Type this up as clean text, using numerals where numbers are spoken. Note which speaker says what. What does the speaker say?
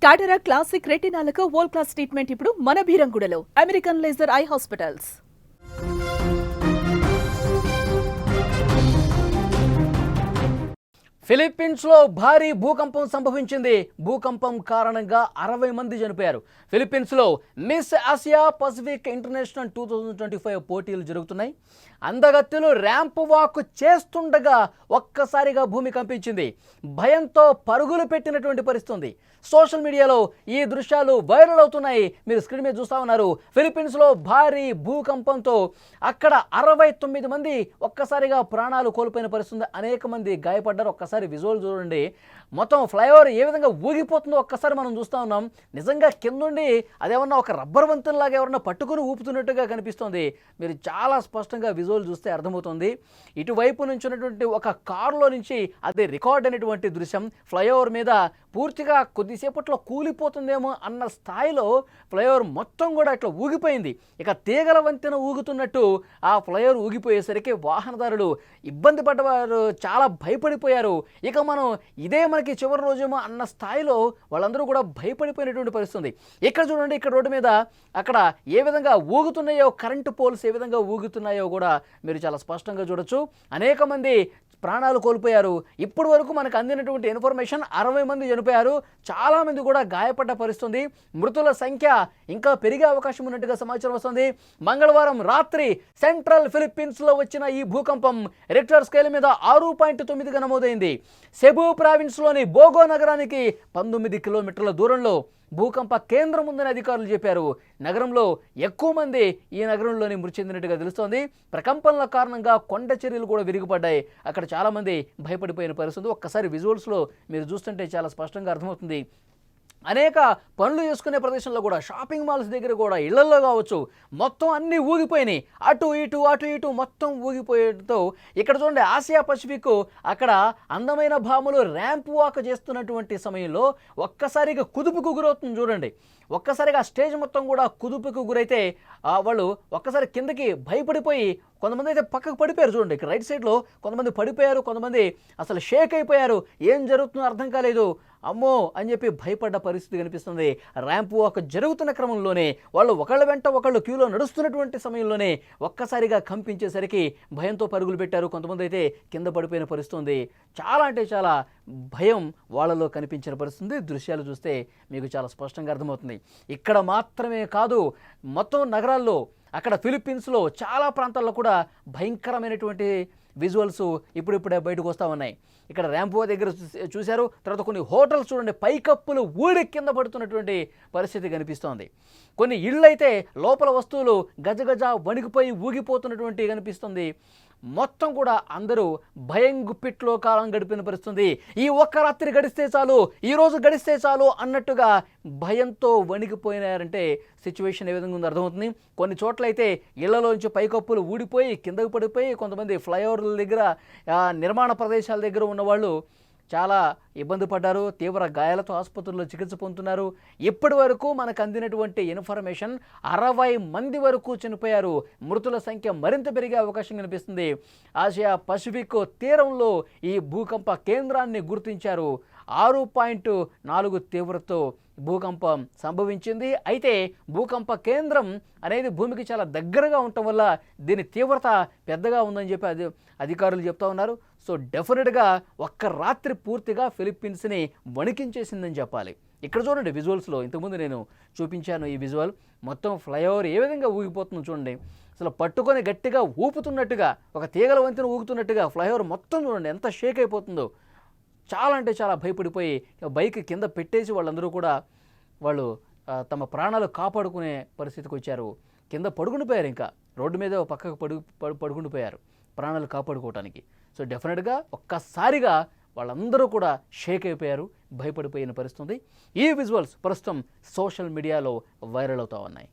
Speaker 1: కాటరా classic రెటినాలకు world class treatment ఇప్పుడు మన భీరంగూడలో American laser eye hospitals.
Speaker 2: ఫిలిప్పీన్స్లో భారీ భూకంపం సంభవించింది. భూకంపం కారణంగా 60 మంది చనిపోయారు. ఫిలిప్పీన్స్లో మిస్ ఆసియా పసిఫిక్ ఇంటర్నేషనల్ 2025 పోటీలు జరుగుతున్నాయి. అందగత్తెలు ర్యాంప్ వాక్ చేస్తుండగా ఒక్కసారిగా భూమి కంపించింది. భయంతో పరుగులు పెట్టినటువంటి పరిస్థితి. సోషల్ మీడియాలో ఈ దృశ్యాలు వైరల్ అవుతున్నాయి. మీరు స్క్రీన్ మీద చూస్తూ ఉన్నారు. ఫిలిప్పీన్స్లో భారీ భూకంపంతో అక్కడ 69 మంది ఒక్కసారిగా ప్రాణాలు కోల్పోయిన పరిస్థితి. అనేక మంది గాయపడ్డారు. ఒక్కసారి విజువల్ చూడండి. మొత్తం ఫ్లైఓవర్ ఏ విధంగా ఊగిపోతుందో ఒక్కసారి మనం చూస్తూ ఉన్నాం. నిజంగా కిందుండి అదేమన్నా ఒక రబ్బర్ వంతెనలాగా ఎవరన్నా పట్టుకుని ఊపుతున్నట్టుగా కనిపిస్తోంది. మీరు చాలా స్పష్టంగా విజువల్ చూస్తే అర్థమవుతుంది. ఇటువైపు నుంచి ఉన్నటువంటి ఒక కారులో నుంచి అది రికార్డ్ అయినటువంటి దృశ్యం. ఫ్లైఓవర్ మీద పూర్తిగా కొద్దిసేపట్లో కూలిపోతుందేమో అన్న స్థాయిలో ఫ్లైఓవర్ మొత్తం కూడా ఇట్లా ఊగిపోయింది. ఇక తీగల వంతెన ఊగుతున్నట్టు ఆ ఫ్లైఓవర్ ఊగిపోయేసరికి వాహనదారులు ఇబ్బంది పడ్డవారు, చాలా భయపడిపోయారు. ఇక మనం ఇదే మనకి చివరి రోజేమో అన్న స్థాయిలో వాళ్ళందరూ కూడా భయపడిపోయినటువంటి పరిస్థితి. ఇక్కడ చూడండి, ఇక్కడ రోడ్డు మీద అక్కడ ఏ విధంగా ఊగుతున్నాయో, కరెంటు పోల్స్ ఏ విధంగా ఊగుతున్నాయో కూడా మీరు చాలా స్పష్టంగా చూడొచ్చు. అనేక మంది ప్రాణాలు కోల్పోయారు. ఇప్పటి వరకు మనకు అందినటువంటి ఇన్ఫర్మేషన్ 60 మంది చనిపోయారు. చాలామంది కూడా గాయపడ్డ పరిస్థితి. మృతుల సంఖ్య ఇంకా పెరిగే అవకాశం ఉన్నట్టుగా సమాచారం వస్తుంది. మంగళవారం రాత్రి సెంట్రల్ ఫిలిప్పీన్స్లో వచ్చిన ఈ భూకంపం రిక్టర్ స్కేల్ మీద 6.9గా నమోదైంది. సెబు ప్రావిన్స్లోని బోగో నగరానికి 19 కిలోమీటర్ల దూరంలో భూకంప కేంద్రం ఉందని అధికారులు చెప్పారు. నగరంలో ఎక్కువ మంది ఈ నగరంలోని మృతి చెందినట్టుగా తెలుస్తోంది. ప్రకంపనల కారణంగా కొండ చర్యలు కూడా విరిగిపడ్డాయి. అక్కడ చాలామంది భయపడిపోయిన పరిస్థితి. ఒక్కసారి విజువల్స్లో మీరు చూస్తుంటే చాలా స్పష్టంగా అర్థమవుతుంది. అనేక పనులు చేసుకునే ప్రదేశంలో కూడా, షాపింగ్ మాల్స్ దగ్గర కూడా, ఇళ్లలో కావచ్చు, మొత్తం అన్నీ ఊగిపోయినాయి. అటు ఇటు మొత్తం ఊగిపోయేటతో ఇక్కడ చూడండి, ఆసియా పసిఫిక్ అక్కడ అందమైన భామలు ర్యాంప్ వాక్ చేస్తున్నటువంటి సమయంలో ఒక్కసారిగా కుదుపుకు గురవుతుంది. చూడండి, ఒక్కసారిగా స్టేజ్ మొత్తం కూడా కుదుపుకు గురైతే వాళ్ళు ఒక్కసారి కిందకి భయపడిపోయి కొంతమంది అయితే పక్కకు పడిపోయారు. చూడండి, ఇక్కడ రైట్ సైడ్లో కొంతమంది పడిపోయారు, కొంతమంది అసలు షేక్ అయిపోయారు. ఏం జరుగుతుందో అర్థం కాలేదు. అమ్మో అని చెప్పి భయపడ్డ పరిస్థితి కనిపిస్తుంది. ర్యాంప్ వాక్ జరుగుతున్న క్రమంలోనే వాళ్ళు ఒకళ్ళ వెంట ఒకళ్ళు క్యూలో నడుస్తున్నటువంటి సమయంలోనే ఒక్కసారిగా కంపించేసరికి భయంతో పరుగులు పెట్టారు. కొంతమంది అయితే కింద పడిపోయిన పరిస్థితి. చాలా అంటే చాలా భయం వాళ్ళలో కనిపించిన పరిస్థితి. దృశ్యాలు చూస్తే మీకు చాలా స్పష్టంగా అర్థమవుతుంది. ఇక్కడ మాత్రమే కాదు, మొత్తం నగరాల్లో, అక్కడ ఫిలిప్పీన్స్లో చాలా ప్రాంతాల్లో కూడా భయంకరమైనటువంటి విజువల్స్ ఇప్పుడిప్పుడే బయటకు వస్తూ ఉన్నాయి. ఇక్కడ ర్యాంపో దగ్గర చూశారు. తర్వాత కొన్ని హోటల్స్ చూడండి, పైకప్పులు ఊడి కింద పడుతున్నటువంటి పరిస్థితి కనిపిస్తోంది. కొన్ని ఇళ్ళు అయితే లోపల వస్తువులు గజగజ వణికిపోయి ఊగిపోతున్నటువంటి కనిపిస్తుంది. మొత్తం కూడా అందరూ భయం గుప్పిట్లో కాలం గడిపిన పరిస్థితి. ఈ ఒక్క రాత్రి గడిస్తే చాలు, ఈ రోజు గడిస్తే చాలు అన్నట్టుగా భయంతో వణికిపోయినారంటే సిచ్యువేషన్ ఏ విధంగా ఉందో అర్థమవుతుంది. కొన్ని చోట్ల అయితే ఇళ్లలోంచి పైకప్పులు ఊడిపోయి కిందకు పడిపోయి, కొంతమంది ఫ్లైఓవర్ల దగ్గర, నిర్మాణ ప్రదేశాల దగ్గర ఉన్నవాళ్ళు చాలా ఇబ్బంది పడ్డారు. తీవ్ర గాయాలతో ఆసుపత్రుల్లో చికిత్స పొందుతున్నారు. ఇప్పటి వరకు మనకు అందినటువంటి ఇన్ఫర్మేషన్ 60 మంది వరకు చనిపోయారు. మృతుల సంఖ్య మరింత పెరిగే అవకాశం కనిపిస్తుంది. ఆసియా పసిఫిక్ తీరంలో ఈ భూకంప కేంద్రాన్ని గుర్తించారు. 6.4 తీవ్రతతో భూకంపం సంభవించింది. అయితే భూకంప కేంద్రం అనేది భూమికి చాలా దగ్గరగా ఉండటం వల్ల దీని తీవ్రత పెద్దగా ఉందని చెప్పి అధికారులు చెప్తా ఉన్నారు. సో డెఫినెట్గా ఒక్క రాత్రి పూర్తిగా ఫిలిప్పీన్స్ని వణికించేసిందని చెప్పాలి. ఇక్కడ చూడండి విజువల్స్లో, ఇంతకుముందు నేను చూపించాను ఈ విజువల్. మొత్తం ఫ్లైఓవర్ ఏ విధంగా ఊగిపోతుందో చూడండి. అసలు పట్టుకొని గట్టిగా ఊపుతున్నట్టుగా, ఒక తీగల వంతెన ఊగుతున్నట్టుగా ఫ్లైఓవర్ మొత్తం చూడండి ఎంత షేక్ అయిపోతుందో. చాలా అంటే చాలా భయపడిపోయి బైక్ కింద పెట్టేసి వాళ్ళందరూ కూడా వాళ్ళు తమ ప్రాణాలు కాపాడుకునే పరిస్థితికి వచ్చారు. కింద పడుకుండిపోయారు. ఇంకా రోడ్డు మీద పక్కకు పడుకుండిపోయారు ప్రాణాలు కాపాడుకోవటానికి. సో డెఫినెట్గా ఒక్కసారిగా వాళ్ళందరూ కూడా షేక్ అయిపోయారు, భయపడిపోయిన పరిస్థితి. ఈ విజువల్స్ ప్రస్తుతం సోషల్ మీడియాలో వైరల్ అవుతూ ఉన్నాయి.